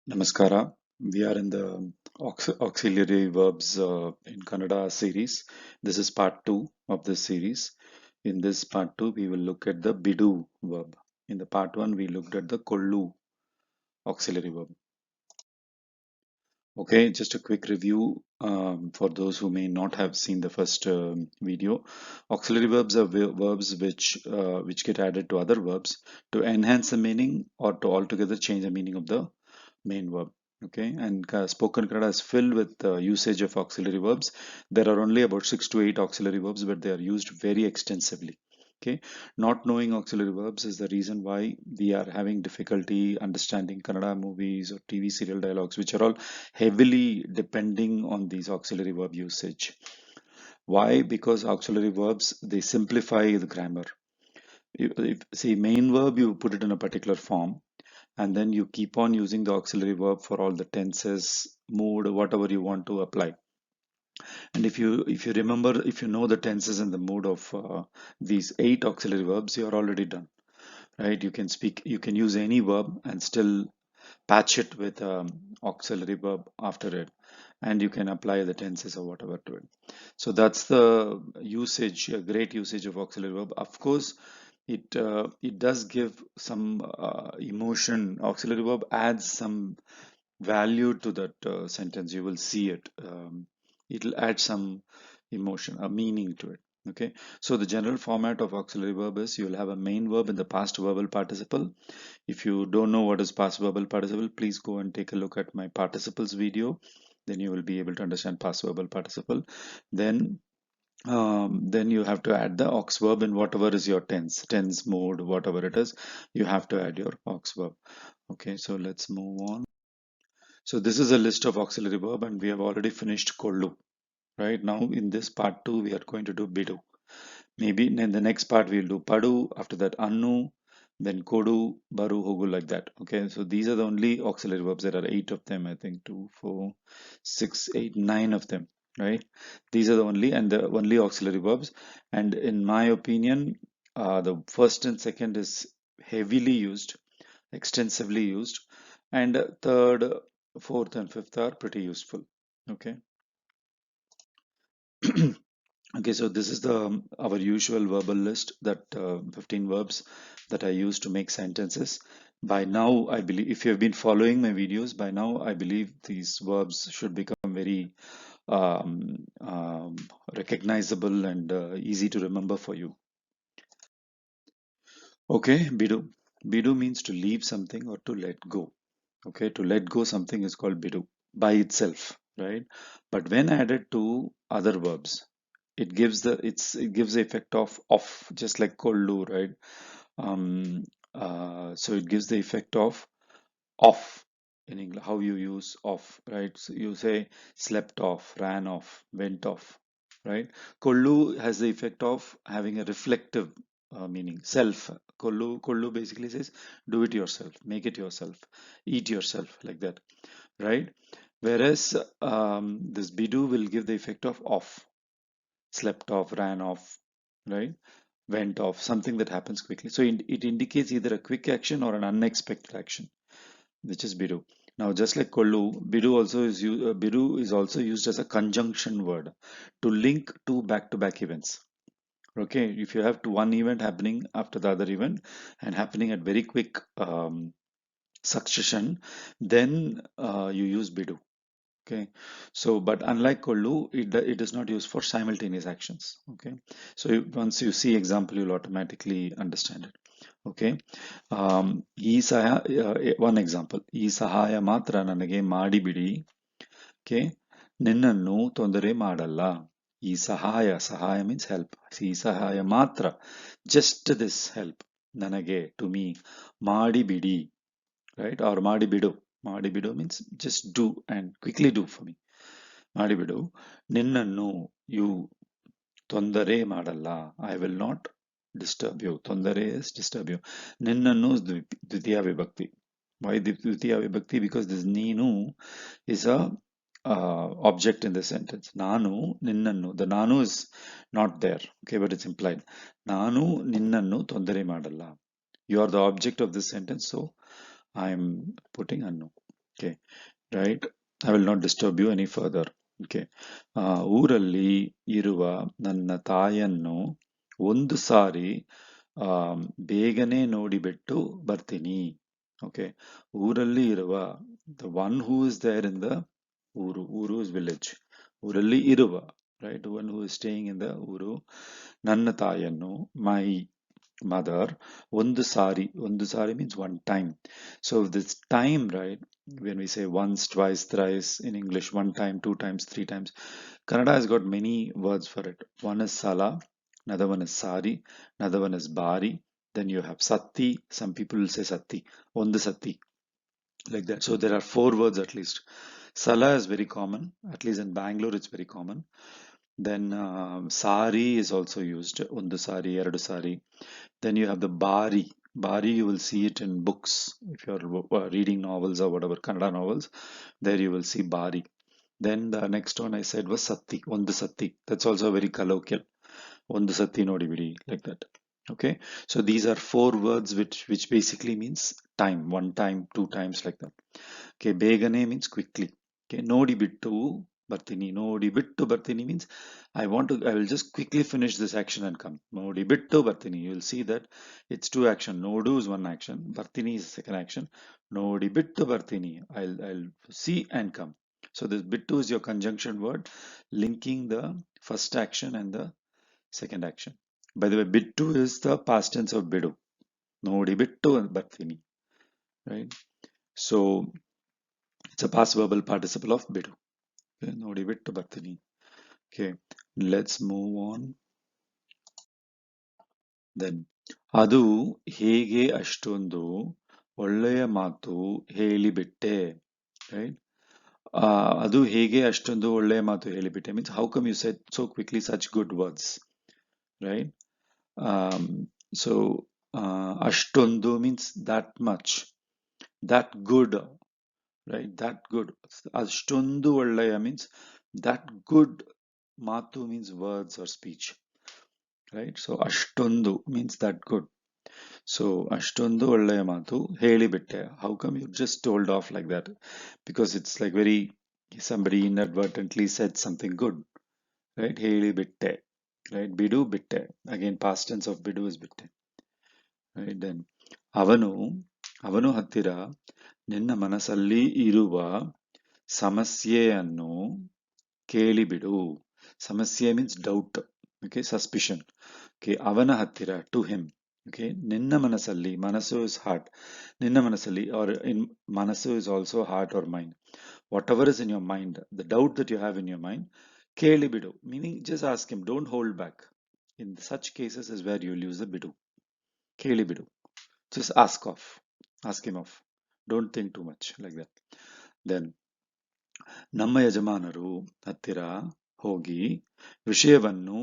Namaskara. We are in the auxiliary verbs in Kannada series. This is part 2 of this series. In this part 2, we will look at the bidu verb. In the part 1, we looked at the kollu auxiliary verb. Okay, just a quick review for those who may not have seen the first video. Auxiliary verbs are verbs which get added to other verbs to enhance the meaning or to altogether change the meaning of the main verb. Okay, and spoken Kannada is filled with usage of auxiliary verbs. There are only about 6 to 8 auxiliary verbs, but they are used very extensively. Okay, not knowing auxiliary verbs is the reason why we are having difficulty understanding Kannada movies or TV serial dialogues, which are all heavily depending on these auxiliary verb usage. Why? Because auxiliary verbs they simplify the grammar. See, main verb you put it in a particular form, and then you keep on using the auxiliary verb for all the tenses, mood, whatever you want to apply. And if you remember, if you know the tenses and the mood of these 8 auxiliary verbs, you are already done, right? You can use any verb and still patch it with auxiliary verb after it, and you can apply the tenses or whatever to it. So that's the usage, a great usage of auxiliary verb. Of course, it does give some emotion. Auxiliary verb adds some value to that sentence. You will see it. It'll add some emotion, a meaning to it. Okay, so the general format of auxiliary verb is you'll have a main verb in the past verbal participle. If you don't know what is past verbal participle, please go and take a look at my participles video. Then you will be able to understand past verbal participle. Then you have to add the aux verb in whatever is your tense mode, whatever it is, you have to add your aux verb. Okay, so let's move on. So this is a list of auxiliary verb, and we have already finished kollu. Right now, in this part 2, we are going to do bidu. Maybe in the next part we'll do padu, after that annu, then kodu, baru, hogu, like that. Okay, so these are the only auxiliary verbs. There are 8 of them, I think 2, 4, 6, 8, 9 of them, right? These are the only auxiliary verbs. And in my opinion, the first and second is heavily used, extensively used, and third, fourth, and fifth are pretty useful. Okay. Okay, so this is the our usual verbal list, that 15 verbs that I use to make sentences. By now, I believe if you have been following my videos, by now I believe these verbs should become very um, um, recognizable and easy to remember for you. Okay, bidu. Bidu means to leave something or to let go. Okay, to let go something is called bidu by itself, right? But when added to other verbs, it gives the effect of, just like kollu, right? um so it gives the effect of off in English. How you use off, right? So you say slept off, ran off, went off, right? Kollu has the effect of having a reflective meaning. Self. Kollu basically says do it yourself, make it yourself, eat yourself, like that, right? Whereas this bidu will give the effect of off, slept off, ran off, right? Went off, something that happens quickly. So it indicates either a quick action or an unexpected action, which is bidu. Now, just like kollu, bidu is also used as a conjunction word to link two back-to-back events. Okay, if you have one event happening after the other event and happening at very quick succession, then you use bidu. Okay, so but unlike kollu, it is not used for simultaneous actions. Okay, so once you see example, you'll automatically understand it. Okay, ಈ ಸಹಾಯ one example, ಈ ಸಹಾಯ ಮಾತ್ರ ನನಗೆ ಮಾಡಿಬಿಡಿ. Okay, ನಿನ್ನನ್ನು ತೊಂದರೆ ಮಾಡಲ್ಲ. ಈ ಸಹಾಯ means help. ಈ ಸಹಾಯ ಮಾತ್ರ, just this help, ನನಗೆ, to me, ಮಾಡಿಬಿಡಿ, right? Or ಮಾಡಿಬಿಡು. ಮಾಡಿಬಿಡು means just do and quickly do for me. ಮಾಡಿಬಿಡು. ನಿನ್ನನ್ನು, you, ತೊಂದರೆ ಮಾಡಲ್ಲ, I will not disturb you. ತೊಂದರೆ is disturb you. ನಿನ್ನನ್ನು is ದ್ವಿತೀಯ vibhakti. Why Dvitiya Vibhakti? Because this Neenu is a object in the sentence. Nanu, Ninnannu. The Nanu is not there, okay, but it's implied. Nanu, Ninnannu, Tondare Madalla. You are the object of this sentence, so I am putting Annu. Okay, right? I will not disturb you any further. Okay. ಊರಲ್ಲಿ ಇರುವ ನನ್ನ ತಾಯನ್ನು ಒಂದು ಸಾರಿ ಬೇಗನೆ ನೋಡಿಬಿಟ್ಟು ಬರ್ತೀನಿ. Okay. ಊರಲ್ಲಿ ಇರುವ, the one who is there in the ಊರು is village. ಊರಲ್ಲಿ ಇರುವ, right? One who is staying in the ಊರು. ನನ್ನ ತಾಯನ್ನು, my mother, ಒಂದು ಸಾರಿ means one time. So this time, right? When we say once, twice, thrice in English, one time, two times, three times, Kannada has got many words for it. One is sala, another one is sari, another one is bari. Then you have satti. Some people will say satti, ondu satti, like that. So there are four words at least. Sala is very common, at least in Bangalore it's very common. Then sari is also used, ondu sari, eradu sari. Then you have the bari. Bari, you will see it in books. If you're reading novels or whatever, Kannada novels, there you will see bari. Then the next one I said was satti, ondu satti. That's also very colloquial. Ondu satti nodi vidi, like that. Okay, so these are four words which basically means time, one time, two times, like that. Okay, begane means quickly. Okay, nodi bittu bartini. Nodi bittu bartini means I will just quickly finish this action and come. Nodi bittu bartini. You will see that it's two action. Nodu is one action. Bartini is the second action. Nodi bittu bartini. I'll see and come. So this bittu is your conjunction word linking the first action and the second action. By the way, bittu is the past tense of bidu. Nodi bittu bartini. Right? So it's a past verbal participle of bidu. Okay, ನೋಡಿ ಬಿಟ್ಟು ಬರ್ತೀನಿ. Okay, let's move on. Then ಅದು ಹೇಗೆ ಅಷ್ಟೊಂದು ಒಳ್ಳೆಯ ಮಾತು ಹೇಳಿಬಿಟ್ಟೆ, right? ಅದು ಹೇಗೆ ಅಷ್ಟೊಂದು ಒಳ್ಳೆಯ ಮಾತು ಹೇಳಿಬಿಟ್ಟೆ means how come you said so quickly such good words, right? So ಅಷ್ಟೊಂದು means that much, that good, right? That good. ಅಷ್ಟೊಂದು ಒಳ್ಳೆಯ means that good. Matu means words or speech, right? So ashtondu means that good. So ashtondu ಒಳ್ಳೆಯ ಮಾತು ಹೇಳಿಬಿಟ್ಟೆ. How come you just told off like that? Because it's like very, somebody inadvertently said something good, right? ಹೇಳಿಬಿಟ್ಟೆ, right? ಬಿಡು ಬಿಟ್ಟೆ. Again, past tense of ಬಿಡು is ಬಿಟ್ಟೆ, right? Then ಅವನು ಅವನು ಹತ್ತಿರ ನಿನ್ನ ಮನಸ್ಸಲ್ಲಿ ಇರುವ ಸಮಸ್ಯೆಯನ್ನು ಕೇಳಿಬಿಡು. ಸಮಸ್ಯೆ means doubt, okay, suspicion. Okay, avana hattira, to him. Okay, ninna manasalli, manasu is heart. Ninna manasalli, or in manasu is also heart or mind. Whatever is in your mind, the doubt that you have in your mind, keli bidu, meaning just ask him, don't hold back. In such cases is where you will use the bidu. Keli bidu, just ask him off. Don't think too much, like that. Then ನಮ್ಮ ಯಜಮಾನರು ಹತ್ತಿರ ಹೋಗಿ ವಿಷಯವನ್ನು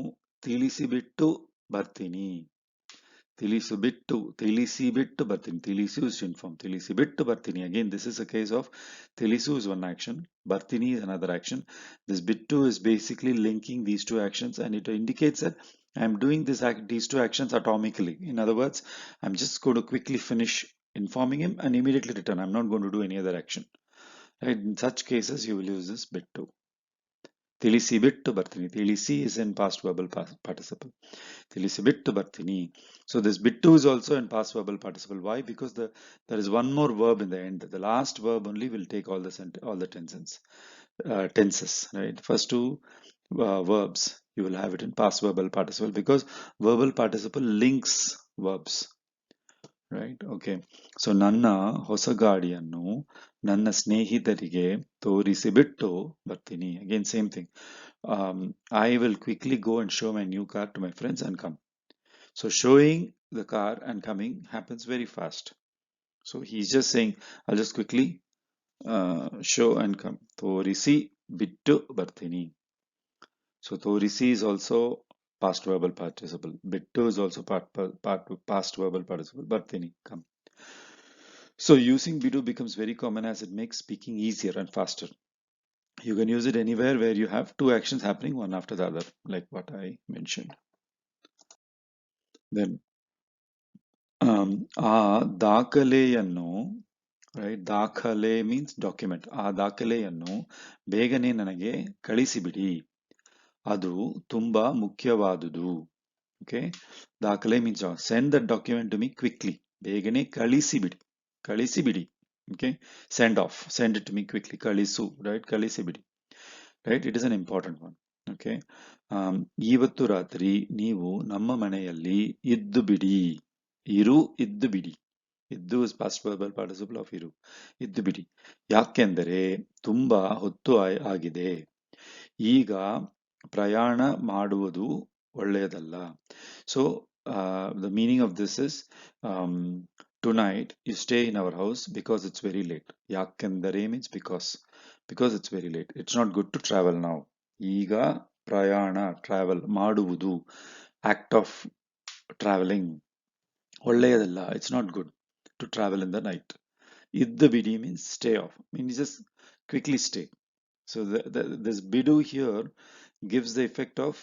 ತಿಳಿಸಿಬಿಟ್ಟು ಬರ್ತೀನಿ. ತಿಳಿಸಿಬಿಟ್ಟು ಬರ್ತೀನಿ. ತಿಳಿಸು is to inform. ತಿಳಿಸಿಬಿಟ್ಟು ಬರ್ತೀನಿ. Again, this is a case of ತಿಳಿಸು is one action, ಬರ್ತೀನಿ is another action. This bittu is basically linking these two actions, and it indicates that I am doing these two actions atomically. In other words, I'm just going to quickly finish informing him and immediately return. I'm not going to do any other action. Right? In such cases, you will use this bittu. ತಿಳಿಸಿಬಿಟ್ಟು ಬರ್ತೀನಿ. ತಿಳಿಸಿ is in past verbal participle. ತಿಳಿಸಿಬಿಟ್ಟು ಬರ್ತೀನಿ. So this bittu is also in past verbal participle. Why? Because there is one more verb in the end. The last verb only will take all the tenses, right? First two verbs you will have it in past verbal participle, because verbal participle links verbs. Right? Okay. So ನನ್ನ ಹೊಸ ಗಾಡಿಯನ್ನು ನನ್ನ ಸ್ನೇಹಿತರಿಗೆ ತೋರಿಸಿಬಿಟ್ಟು ಬರ್ತೀನಿ. Again, same thing. I will quickly go and show my new car to my friends and come. So showing the car and coming happens very fast. So he's just saying, I'll just quickly show and come. ತೋರಿಸಿ ಬಿಟ್ಟು ಬರ್ತೀನಿ. So ತೋರಿಸಿ is also past verbal participle. Bittu is also past verbal participle. Bartini, come. So using bidu becomes very common as it makes speaking easier and faster. You can use it anywhere where you have two actions happening one after the other, like what I mentioned. Then ಆ ದಾಖಲೆಯನ್ನು right. ದಾಖಲೆ means document. ಆ ದಾಖಲೆಯನ್ನು ಬೇಗನೆ ನನಗೆ ಕಳಿಸಿಬಿಡಿ, ಅದು ತುಂಬಾ ಮುಖ್ಯವಾದುದು. ಓಕೆ, ದಾಖಲೆ means send that document to me quickly, ಬೇಗನೆ ಕಳಿಸಿಬಿಡಿ, ಕಳಿಸಿಬಿಡಿ. Okay, send off, send it to me quickly, ಕಳಿಸು, ರೈಟ್, ಕಳಿಸಿಬಿಡಿ, right. It is an important one. Okay, ಇವತ್ತು ರಾತ್ರಿ ನೀವು ನಮ್ಮ ಮನೆಯಲ್ಲಿ ಇದ್ದು ಬಿಡಿ. ಇರು, ಇದ್ದು ಬಿಡಿ. ಇದ್ದು is past verbal participle of ಇರು. ಇದ್ದು ಬಿಡಿ, ಯಾಕೆಂದರೆ ತುಂಬಾ ಹೊತ್ತು ಆಗಿದೆ. ಈಗ ಪ್ರಯಾಣ ಮಾಡುವುದು ಒಳ್ಳೆಯದಲ್ಲ. So the meaning of this is tonight you stay in our house because it's very late. ಯಾಕೆಂದರೆ means because it's very late. It's not good to travel ನಾವು. ಈಗ ಪ್ರಯಾಣ, ಟ್ರಾವೆಲ್ ಮಾಡುವುದು, ಆಕ್ಟ್ ಆಫ್ ಟ್ರಾವೆಲಿಂಗ್ ಒಳ್ಳೆಯದಲ್ಲ. It's not good to travel in the night. Iddu bidi means stay off, means just quickly stay. So this bidu here gives the effect of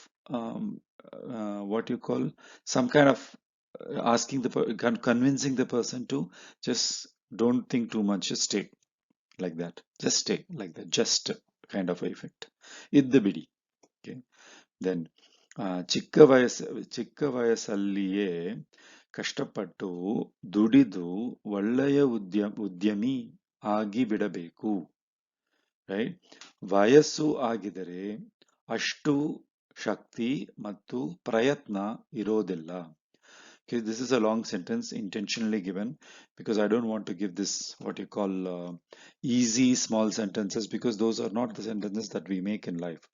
what you call some kind of asking convincing the person to just don't think too much, just stay like that, just stay like that, just kind of effect. Iddu bidi. Okay, then ಚಿಕ್ಕ ವಯಸ್ಸಲ್ಲಿಯೇ ಕಷ್ಟಪಟ್ಟು ದುಡಿದು ಒಳ್ಳೆಯ ಉದ್ಯಮಿ ಆಗಿ ಬಿಡಬೇಕು. Right, ವಯಸ್ಸು ಆಗಿದರೆ ಅಷ್ಟು ಶಕ್ತಿ ಮತ್ತು ಪ್ರಯತ್ನ ಇರೋದಿಲ್ಲ. Okay, this is a long sentence intentionally given because I don't want to give this what you call easy small sentences, because those are not the sentences that we make in life.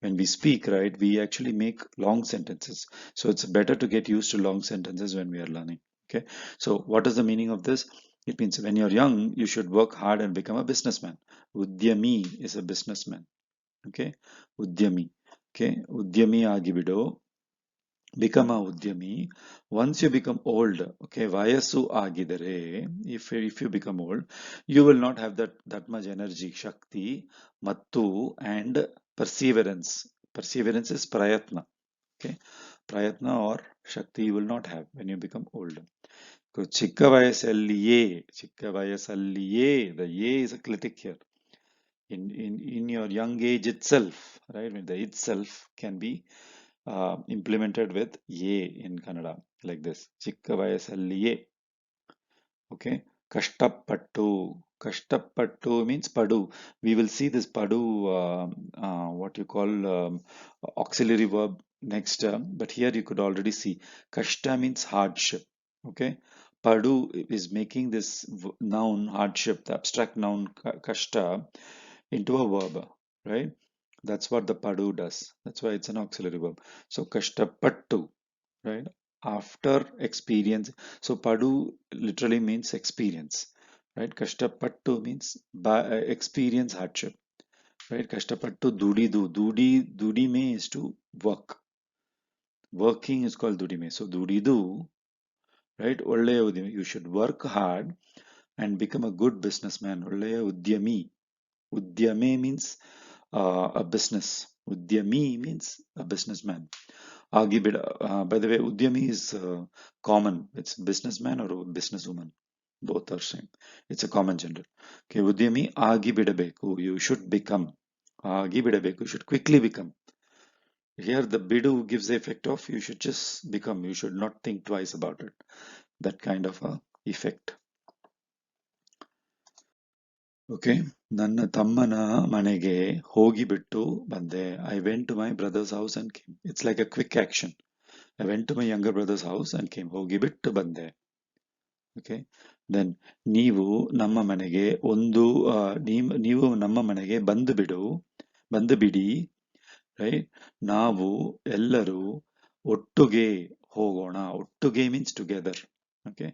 When we speak, right, we actually make long sentences. So it's better to get used to long sentences when we are learning. Okay, so what is the meaning of this? It means when you're young, you should work hard and become a businessman. Udyami is a businessman. Okay, Udyami. Okay, Udyami agibido. Become a udyami. Once you become old, okay, vayasu agidare, if you become old, you will not have that much energy, shakti, mattu, and perseverance. Perseverance is prayatna. Okay, prayatna or shakti you will not have when you become old. So chikka vayasalliye, the ye is a clitic here. In your young age itself, right, when the itself can be implemented with ye in Kannada like this. Chikka vayasalliye. Okay, kashtapattu. Kashtapattu means padu. We will see this padu, what you call auxiliary verb next, but here you could already see kashta means hardship. Okay, padu is making this noun hardship, the abstract noun kashta, into a verb, right? That's what the padu does. That's why it's an auxiliary verb. So kashtapattu, right? After experience. So padu literally means experience, right? Kashtapattu means by experience hardship, right? Kashtapattu dudidu. Dudime is to work. Working is called dudime. So dudidu, right? Olleya udyami. You should work hard and become a good businessman. Olleya udyami. Udyame means a business. Udyami means a businessman. Agibida. By the way, Udyami is common. It's businessman or businesswoman. Both are same. It's a common gender. Okay, Udyami agibidabeku. You should become. Agibidabeku. You should quickly become. Here the bidu gives the effect of you should just become. You should not think twice about it. That kind of a effect. Okay, ನನ್ನ ತಮ್ಮನ ಮನೆಗೆ ಹೋಗಿಬಿಟ್ಟು ಬಂದೆ. I went to my brother's house and came. It's like a quick action. I went to my younger brother's house and came. ಹೋಗಿಬಿಟ್ಟು ಬಂದೆ. Okay, then ನೀವು ನಮ್ಮ ಮನೆಗೆ ನೀವು ನಮ್ಮ ಮನೆಗೆ ಬಂದು ಬಿಡಿ, ರೈಟ್. ನಾವು ಎಲ್ಲರೂ ಒಟ್ಟುಗೆ ಹೋಗೋಣ. ಒಟ್ಟುಗೆ ಮೀನ್ಸ್ ಟುಗೆದರ್. ಓಕೆ,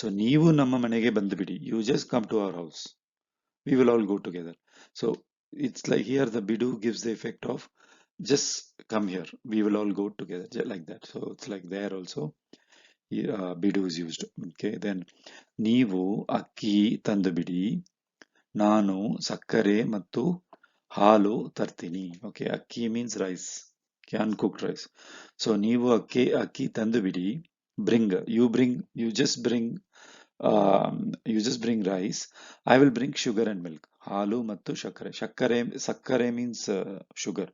ಸೊ ನೀವು ನಮ್ಮ ಮನೆಗೆ ಬಂದು ಬಿಡಿ. You just come to our house. We will all go together. So it's like here the bidu gives the effect of just come here. We will all go together, just like that. So it's like there also bidu is used. Okay, then ನೀವು ಅಕ್ಕಿ ತಂದು ಬಿಡಿ, ನಾನು ಸಕ್ಕರೆ ಮತ್ತು ಹಾಲು ತರ್ತೀನಿ. Okay, ಅಕ್ಕಿ means rice, uncooked rice. So ನೀವು ಅಕ್ಕಿ ತಂದು ಬಿಡಿ. Bring, you just bring you just bring rice. I will bring sugar and milk. ಹಾಲು ಮತ್ತು ಸಕ್ಕರೆ. ಸಕ್ಕರೆ means sugar.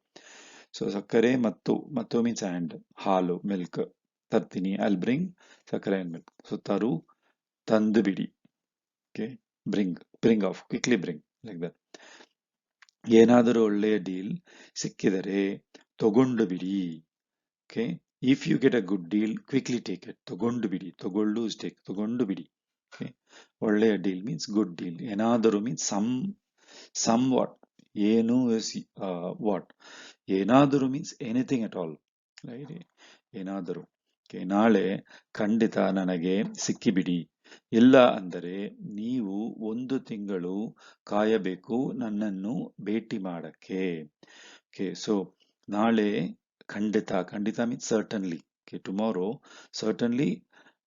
So ಸಕ್ಕರೆ ಮತ್ತು means and. ಹಾಲು milk ತರ್ತೀನಿ. I'll bring ಸಕ್ಕರೆ and milk. So ತರು, ತಂದು ಬಿಡಿ. Okay, bring off, quickly bring, like that. ಏನಾದರೂ ಒಳ್ಳೆಯ ಡೀಲ್ ಸಿಕ್ಕಿದರೆ ತಗೊಂಡು ಬಿಡಿ. Okay, if you get a good deal, quickly take it. ತಗೊಂಡು ಬಿಡಿ. ತಗೊಳ್ಳು is take. ತಗೊಂಡು ಬಿಡಿ. Okay, ಒಳ್ಳೆಯ deal means good deal. ಏನಾದರೂ means somewhat. ಏನು is what. ಏನಾದರೂ means anything at all. Right? ಏನಾದರೂ. Okay, ನಾಳೆ ಖಂಡಿತ ನನಗೆ ಸಿಕ್ಕಿಬಿಡಿ. ಇಲ್ಲ ಅಂದರೆ ನೀವು 1 ತಿಂಗಳು ಕಾಯಬೇಕು ನನ್ನನ್ನು ಭೇಟಿ ಮಾಡಕ್ಕೆ. Okay, so ನಾಳೆ ಖಂಡಿತ means certainly. Okay, tomorrow certainly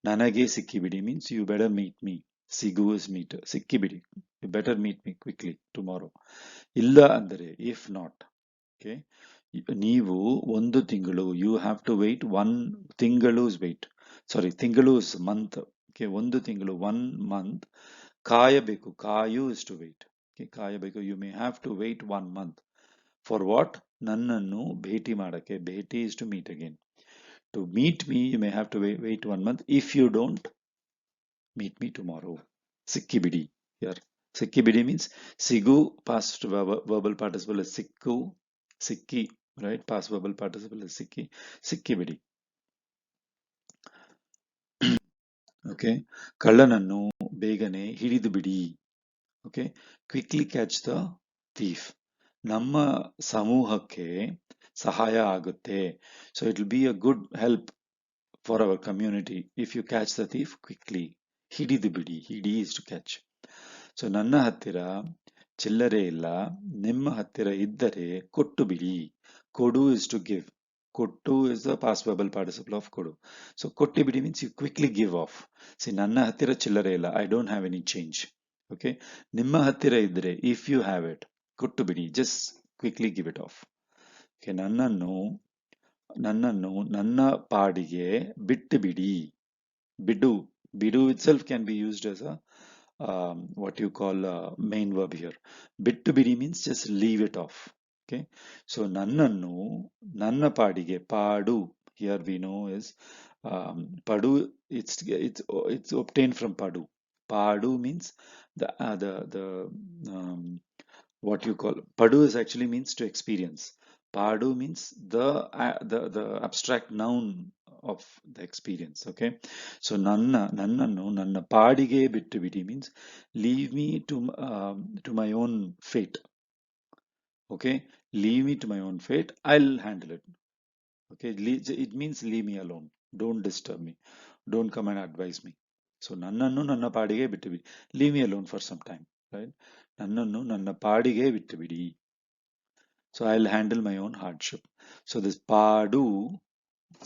ನನಗೆ ಸಿಕ್ಕಿಬಿಡಿ means you better meet me. ಸಿಗು is meet. ಸಿಕ್ಕಿಬಿಡಿ. You better meet me quickly tomorrow. ಇಲ್ಲ ಅಂದರೆ if not. Okay, ನೀವು 1 ತಿಂಗಳು, you have to wait 1 ತಿಂಗಳು is wait. Sorry, ತಿಂಗಳು is month. Okay, 1 ತಿಂಗಳು 1 month. ಕಾಯಬೇಕು, ಕಾಯು is to wait. Okay, ಕಾಯಬೇಕು, you may have to wait 1 month. For what? ನನ್ನನ್ನು ಭೇಟಿ ಮಾಡಕ್ಕೆ. ಭೇಟಿ is to meet again. To meet me, you may have to wait 1 month. If you don't, meet me tomorrow. ಸಿಕ್ಕಿಬಿಡಿ. Here, ಸಿಕ್ಕಿಬಿಡಿ means ಸಿಗು, past verbal participle is ಸಿಕ್ಕು, ಸಿಕ್ಕಿ, right? Past verbal participle is ಸಿಕ್ಕಿ, ಸಿಕ್ಕಿಬಿಡಿ. Okay, ಕಳ್ಳನನ್ನು ಬೇಗನೆ ಹಿಡಿದು ಬಿಡಿ. Okay, quickly catch the thief. ನಮ್ಮ ಸಮೂಹಕ್ಕೆ ಸಹಾಯ ಆಗುತ್ತೆ. So it will be a good help for our community if you catch the thief quickly. ಹಿಡಿದು ಬಿಡಿ. ಹಿಡಿ is to catch. So ನನ್ನ ಹತ್ತಿರ ಚಿಲ್ಲರೆ ಇಲ್ಲ, ನಿಮ್ಮ ಹತ್ತಿರ ಇದ್ದರೆ ಕೊಟ್ಟು ಬಿಡಿ. ಕೊಡು is to give. ಕೊಟ್ಟು is the past verbal participle of ಕೊಡು. So ಕೊಟ್ಟು ಬಿಡಿ means you quickly give off. See, ನನ್ನ ಹತ್ತಿರ ಚಿಲ್ಲರೆ ಇಲ್ಲ, I don't have any change. Okay, ನಿಮ್ಮ ಹತ್ತಿರ ಇದ್ರೆ if you have it, ಕೊಟ್ಟು ಬಿಡಿ, just quickly give it off. Okay, ನನ್ನನ್ನು ನನ್ನ ಪಾಡಿಗೆ ಬಿಟ್ಟು ಬಿಡಿ. ಬಿಡು. ಬಿಡು itself can be used as a what you call main verb here. ಬಿಟ್ಟು ಬಿಡಿ means just leave it off. Okay, so ನನ್ನನ್ನು ನನ್ನ ಪಾಡಿಗೆ. ಪಾಡು here we know is padu. It's obtained from padu. Padu means the what you call. Padu is actually means to experience. Padu means the abstract noun of the experience. Okay, so ನನ್ನನ್ನು ನನ್ನ ಪಾಡಿಗೆ ಬಿಟ್ಟು ಬಿಡಿ means leave me to my own fate. Okay, leave me to my own fate. I'll handle it. Okay, it means leave me alone. Don't disturb me. Don't come and advise me. So ನನ್ನನ್ನು ನನ್ನ ಪಾಡಿಗೆ ಬಿಟ್ಟು ಬಿಡಿ. Leave me alone for some time. Right? ನನ್ನನ್ನು ನನ್ನ ಪಾಡಿಗೆ ಬಿಟ್ಟು ಬಿಡಿ. So I'll handle my own hardship. So this padu.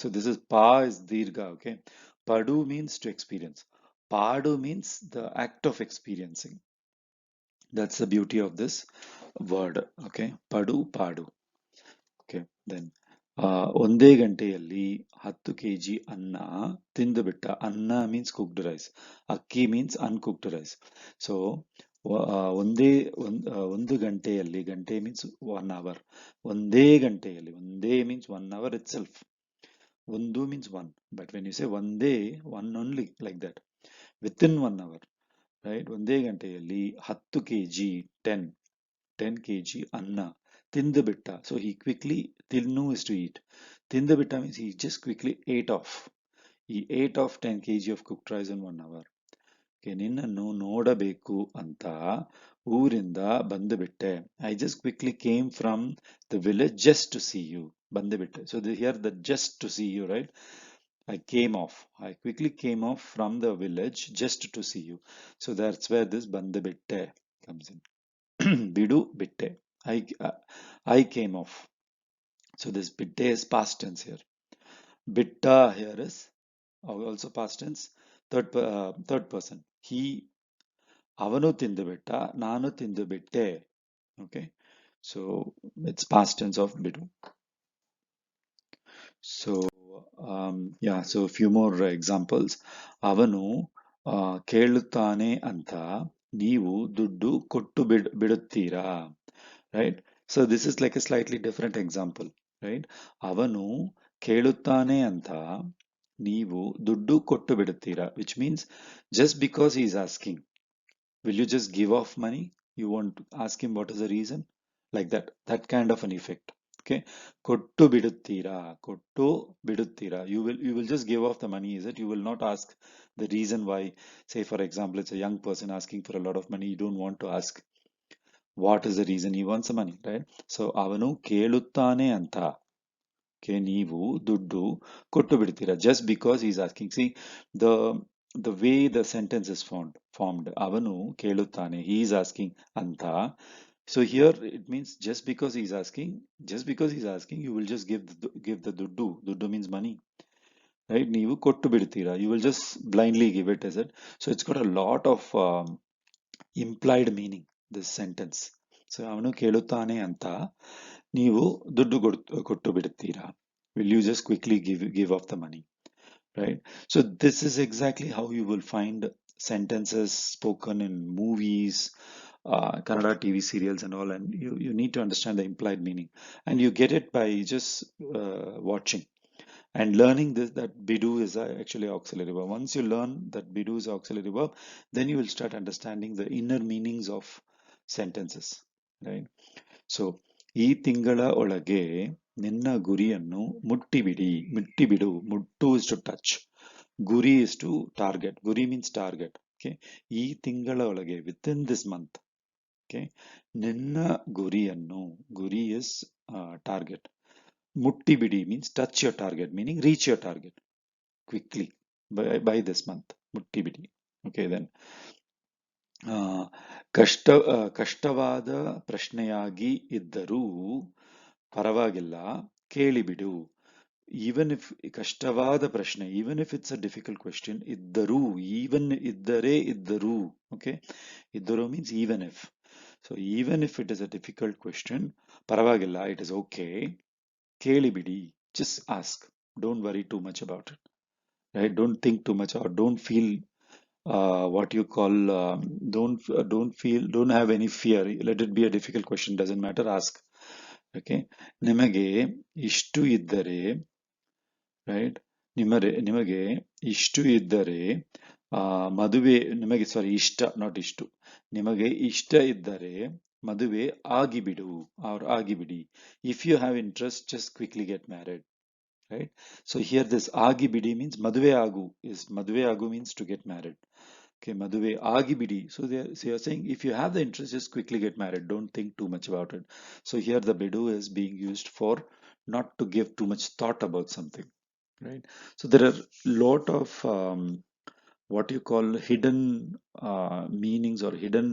So this is pa is dirgha. Okay, padu means to experience. Padu means the act of experiencing. That's the beauty of this word. Okay, padu. Okay, then ಒಂದೇ ಗಂಟೆಯಲ್ಲಿ 10 kg ಅನ್ನ ತಿಂದುಬಿಟ್ಟ. ಅನ್ನ means cooked rice. ಅಕ್ಕಿ means uncooked rice. So ಒಂದು ಗಂಟೆಯಲ್ಲಿ, ಗಂಟೆ means 1 hour. ಒಂದೇ ಗಂಟೆಯಲ್ಲಿ, ಒಂದೇ means 1 hour itself. ಒಂದು means 1, but when you say ಒಂದೇ, 1 only, like that, within 1 hour, right? ಒಂದೇ ಗಂಟೆಯಲ್ಲಿ 10 kg, 10 kg ಅನ್ನ ತಿಂದು ಬಿಟ್ಟ. So he quickly, ತಿನ್ನು is to eat. ತಿಂದು ಬಿಟ್ಟ means he just quickly ate off. He ate off 10 kg of cooked rice in 1 hour. Okay, ನಿನ್ನನ್ನು ನೋಡಬೇಕು ಅಂತ ಊರಿಂದ ಬಂದು ಬಿಟ್ಟೆ. I just quickly came from the village just to see you. ಬಂದು ಬಿಟ್ಟೆ. So here the just to see you, right? I came off. I quickly came off from the village just to see you. So that's where this ಬಂದು ಬಿಟ್ಟೆ comes in. ಬಿಡು ಬಿಟ್ಟೆ. I came off. So this bitte is past tense here. Bitta here is also past tense, third person. He, ಅವನು ತಿಂದು ಬಿಟ್ಟ, ನಾನು ತಿಂದು ಬಿಟ್ಟೆ. Okay, so it's past tense of bidu. So yeah, so a few more examples. ಅವನು ಕೇಳುತ್ತಾನೆ ಅಂತ ನೀವು ದುಡ್ಡು ಕೊಟ್ಟು ಬಿಡುತ್ತೀರಾ, right? So this is like a slightly different example, right? ಅವನು ಕೇಳುತ್ತಾನೆ ಅಂತ ನೀವು ದುಡ್ಡು ಕೊಟ್ಟು ಬಿಡುತ್ತೀರಾ, which means just because he is asking, will you just give off money? You won't ask him what is the reason, like that kind of an effect. Okay, ಕೊಟ್ಟು ಬಿಡುತ್ತೀರಾ, ಕೊಟ್ಟು ಬಿಡುತ್ತೀರಾ, you will just give off the money, is it? You will not ask the reason why. Say for example, it's a young person asking for a lot of money, you don't want to ask what is the reason he wants the money, right? So ಅವನು ಕೇಳುತ್ತಾನೆ ಅಂತ ನೀವು ದುಡ್ಡು ಕೊಟ್ಟು ಬಿಡ್ತೀರಾ, just because he is asking. See, the the way the sentence is formed, ಅವನು ಕೇಳುತ್ತಾನೆ, he is asking ಅಂತ. So here it means just because he is asking, you will just give the ದುಡ್ಡು means money, right? ನೀವು ಕೊಟ್ಟು ಬಿಡ್ತೀರಾ, you will just blindly give it, is it? So it's got a lot of implied meaning, this sentence. So ಅವನು ಕೇಳುತ್ತಾನೆ ಅಂತ ನೀವು ದುಡ್ಡು ಕೊಟ್ಟು ಬಿಡುತ್ತೀರಾ, will you just quickly give off the money, right? So this is exactly how you will find sentences spoken in movies, Kannada TV serials and all, and you need to understand the implied meaning, and you get it by just watching and learning this, that bidu is actually auxiliary verb. Once you learn that bidu is auxiliary verb, then you will start understanding the inner meanings of sentences, right? So ಈ ತಿಂಗಳ ಒಳಗೆ ನಿನ್ನ ಗುರಿಯನ್ನು ಮುಟ್ಟಿಬಿಡು. ಮುಟ್ಟು is to touch, guri is to target, guri means target. Okay, ಈ ತಿಂಗಳ ಒಳಗೆ, within this month. Okay, ನಿನ್ನ ಗುರಿಯನ್ನು, guri is target. Muttibidi means touch your target, meaning reach your target quickly by this month. Muttibidi. Okay, then ಕಷ್ಟವಾದ ಪ್ರಶ್ನೆಯಾಗಿ ಇದ್ದರೂ ಪರವಾಗಿಲ್ಲ, ಕೇಳಿಬಿಡು. even if ಕಷ್ಟವಾದ ಪ್ರಶ್ನೆ, even if it's a difficult question, ಇದ್ದರೂ, even ಇದ್ದರೂ, okay, ಇದ್ದರೂ means even if. So even if it is a difficult question, ಪರವಾಗಿಲ್ಲ, it is okay, ಕೇಳಿಬಿಡಿ, just ask, don't worry too much about it, right? Don't think too much, or don't feel what you call don't have any fear. Let it be a difficult question, doesn't matter, ask. Okay, ನಿಮಗೆ ಇಷ್ಟು ಇದ್ದರೆ, right? ನಿಮಗೆ ಇಷ್ಟು ಇದ್ದರೆ ಮದುವೆ, ನಿಮಗೆ ಸಾರಿ ಇಷ್ಟ, not ಇಷ್ಟು, ನಿಮಗೆ ಇಷ್ಟ ಇದ್ದರೆ ಮದುವೆ ಆಗಿಬಿಡು or ಆಗಿಬಿಡಿ. If you have interest, just quickly get married, right? So here this agibidi means maduve agu means to get married. Okay, maduve agibidi. So you're saying if you have the interest, just quickly get married. Don't think too much about it. So here the bidu is being used for not to give too much thought about something, right? So there are lot of what you call hidden meanings or hidden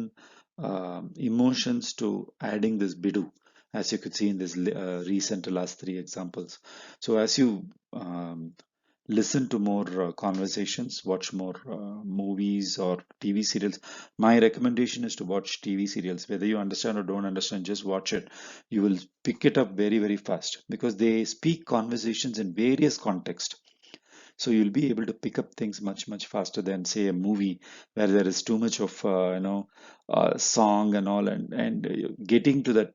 emotions to adding this bidu, as you could see in this recent last three examples. So as you listen to more conversations, watch more movies or TV serials. My recommendation is to watch TV serials. Whether you understand or don't understand, just watch it. You will pick it up very, very fast because they speak conversations in various contexts. So you'll be able to pick up things much, much faster than say a movie where there is too much of song and all, and getting to that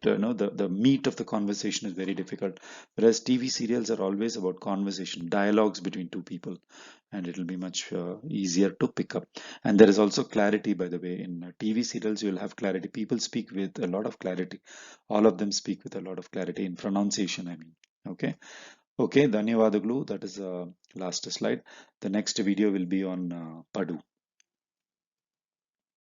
the meat of the conversation is very difficult, whereas TV serials are always about conversation, dialogues between two people, and it will be much easier to pick up. And there is also clarity, by the way. In TV serials you'll have clarity, people speak with a lot of clarity, all of them speak with a lot of clarity in pronunciation, I mean. Okay, ಧನ್ಯವಾದಗಳು. That is the last slide. The next video will be on Padu.